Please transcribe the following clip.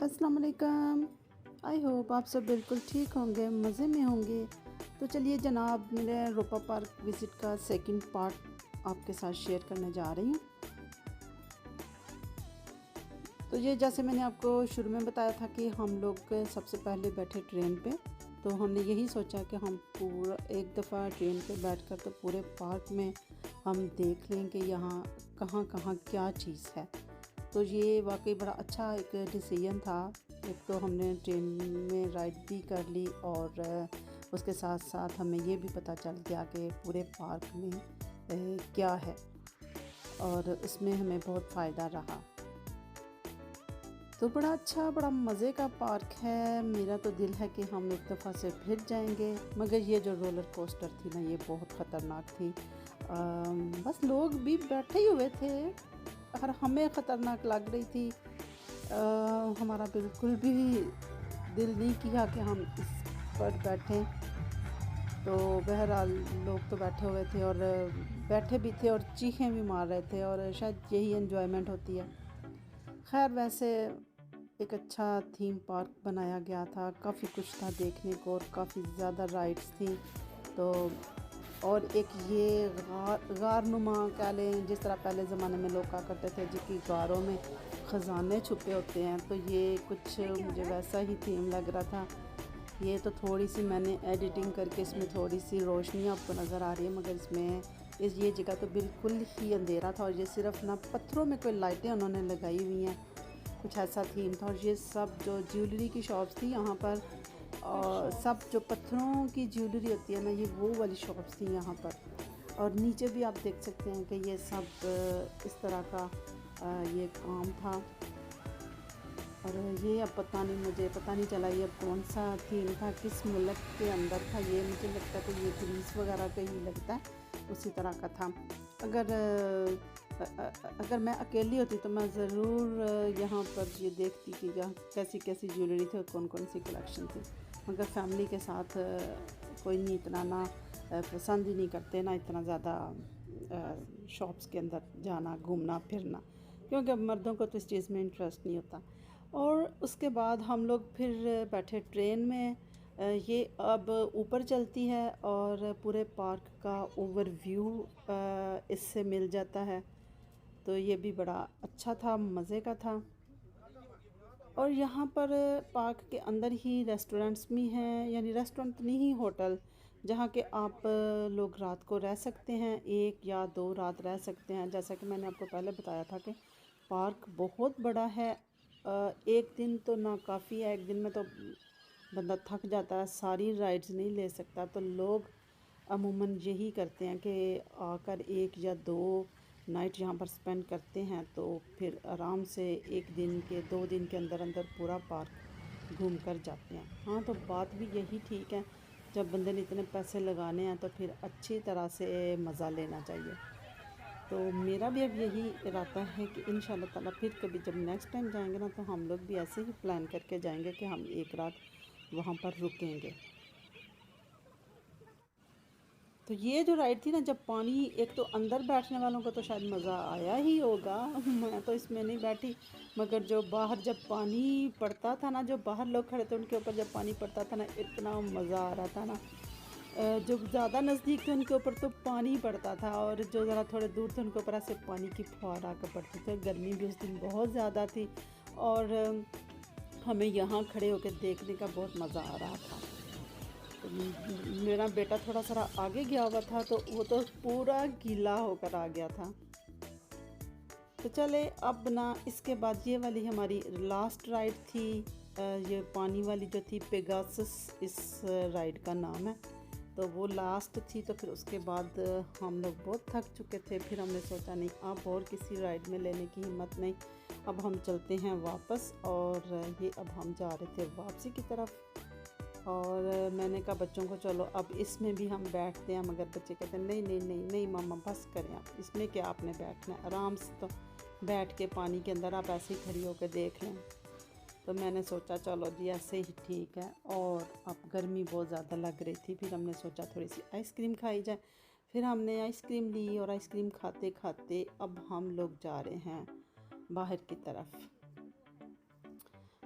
अस्सलाम वालेकुम। I hope आप सब बिल्कुल ठीक होंगे, मज़े में होंगे। तो चलिए जनाब, मेरे रोपा पार्क विज़िट का सेकंड पार्ट आपके साथ शेयर करने जा रही हूँ। तो ये जैसे मैंने आपको शुरू में बताया था कि हम लोग सबसे पहले बैठे ट्रेन पे, तो हमने यही सोचा कि हम पूरा एक दफ़ा ट्रेन पे बैठकर तो पूरे पार्क में हम देख लें कि यहाँ कहाँ कहाँ क्या चीज़ है। तो ये वाकई बड़ा अच्छा एक डिसीजन था। एक तो हमने ट्रेन में राइड भी कर ली और उसके साथ साथ हमें ये भी पता चल गया कि पूरे पार्क में क्या है, और उसमें हमें बहुत फ़ायदा रहा। तो बड़ा अच्छा, बड़ा मज़े का पार्क है। मेरा तो दिल है कि हम एक दफ़ा से फिर जाएंगे, मगर ये जो रोलर कोस्टर थी ना, ये बहुत ख़तरनाक थी। बस लोग भी बैठे ही हुए थे और हमें ख़तरनाक लग रही थी। हमारा बिल्कुल भी दिल नहीं किया कि हम इस पर बैठें। तो बहरहाल लोग तो बैठे हुए थे और बैठे भी थे और चीखें भी मार रहे थे, और शायद यही एंजॉयमेंट होती है। खैर, वैसे एक अच्छा थीम पार्क बनाया गया था, काफ़ी कुछ था देखने को और काफ़ी ज़्यादा राइड्स थी। तो और एक ये गार नुमा कह लें, जिस तरह पहले ज़माने में लोग कहा करते थे जिनकी गारों में ख़जाने छुपे होते हैं, तो ये कुछ मुझे वैसा ही थीम लग रहा था। ये तो थोड़ी सी मैंने एडिटिंग करके इसमें थोड़ी सी रोशनी आपको नज़र आ रही है, मगर इसमें ये जगह तो बिल्कुल ही अंधेरा था, और ये सिर्फ ना पत्थरों में कोई लाइटें उन्होंने लगाई हुई हैं, कुछ ऐसा थीम था। और ये सब जो ज्वेलरी की शॉप्स थी यहाँ पर, और सब जो पत्थरों की ज्वेलरी होती है ना, ये वो वाली शॉप्स थी यहाँ पर। और नीचे भी आप देख सकते हैं कि ये सब इस तरह का ये काम था। और ये अब मुझे पता नहीं चला ये अब कौन सा थीम था, किस मुल्क के अंदर था। ये मुझे लगता है कि ये ग्रीस वगैरह का ही लगता है, उसी तरह का था। अगर मैं अकेली होती तो मैं ज़रूर यहाँ पर ये देखती कि यहाँ कैसी कैसी ज्वेलरी थी और कौन कौन सी कलेक्शन थी। मगर फैमिली के साथ कोई नहीं इतना ना पसंद ही नहीं करते ना इतना ज़्यादा शॉप्स के अंदर जाना, घूमना फिरना, क्योंकि अब मर्दों को तो इस चीज़ में इंटरेस्ट नहीं होता। और उसके बाद हम लोग फिर बैठे ट्रेन में। ये अब ऊपर चलती है और पूरे पार्क का ओवरव्यू इससे मिल जाता है। तो ये भी बड़ा अच्छा था, मज़े का था। और यहाँ पर पार्क के अंदर ही रेस्टोरेंट्स भी हैं, यानी रेस्टोरेंट नहीं, होटल, जहाँ के आप लोग रात को रह सकते हैं, 1 या 2 रात रह सकते हैं। जैसा कि मैंने आपको पहले बताया था कि पार्क बहुत बड़ा है। एक दिन तो ना काफ़ी है, एक दिन में तो बंदा थक जाता है, सारी राइड्स नहीं ले सकता। तो लोग अमूमन यही करते हैं कि आकर 1 या 2 नाइट यहाँ पर स्पेंड करते हैं, तो फिर आराम से 1 दिन के 2 दिन के अंदर अंदर पूरा पार्क घूम कर जाते हैं। हाँ, तो बात भी यही ठीक है, जब बंदे ने इतने पैसे लगाने हैं तो फिर अच्छी तरह से मज़ा लेना चाहिए। तो मेरा भी अब यही इरादा है कि इंशाल्लाह ताला फिर कभी जब नेक्स्ट टाइम जाएंगे ना, तो हम लोग भी ऐसे ही प्लान करके जाएंगे कि हम 1 रात वहाँ पर रुकेंगे। तो ये जो राइड थी ना, जब पानी, एक तो अंदर बैठने वालों को तो शायद मज़ा आया ही होगा, मैं तो इसमें नहीं बैठी, मगर जो बाहर जब पानी पड़ता था ना, जो बाहर लोग खड़े थे उनके ऊपर जब पानी पड़ता था ना, इतना मज़ा आ रहा था ना। जो ज़्यादा नज़दीक थे उनके ऊपर तो पानी पड़ता था, और जो ज़रा थोड़े दूर थे उनके ऊपर ऐसे पानी की फुहार आकर पड़ती थी। गर्मी भी उस दिन बहुत ज़्यादा थी, और हमें यहाँ खड़े होकर देखने का बहुत मज़ा आ रहा था। तो मेरा बेटा थोड़ा सा आगे गया हुआ था, तो वो तो पूरा गीला होकर आ गया था। तो चले अब ना, इसके बाद ये वाली हमारी लास्ट राइड थी। ये पानी वाली जो थी, पेगासस इस राइड का नाम है। तो वो लास्ट थी, तो फिर उसके बाद हम लोग बहुत थक चुके थे। फिर हमने सोचा नहीं, अब और किसी राइड में लेने की हिम्मत नहीं, अब हम चलते हैं वापस। और ये अब हम जा रहे थे वापसी की तरफ, और मैंने कहा बच्चों को चलो अब इसमें भी हम बैठते हैं, मगर बच्चे कहते हैं नहीं नहीं नहीं नहीं मामा, बस करें आप, इसमें क्या आपने बैठना है, आराम से तो बैठ के पानी के अंदर आप ऐसे ही खड़ी होकर देख लें। तो मैंने सोचा चलो जी ऐसे ही ठीक है, और अब गर्मी बहुत ज़्यादा लग रही थी, फिर हमने सोचा थोड़ी सी आइसक्रीम खाई जाए। फिर हमने आइसक्रीम ली, और आइसक्रीम खाते खाते अब हम लोग जा रहे हैं बाहर की तरफ।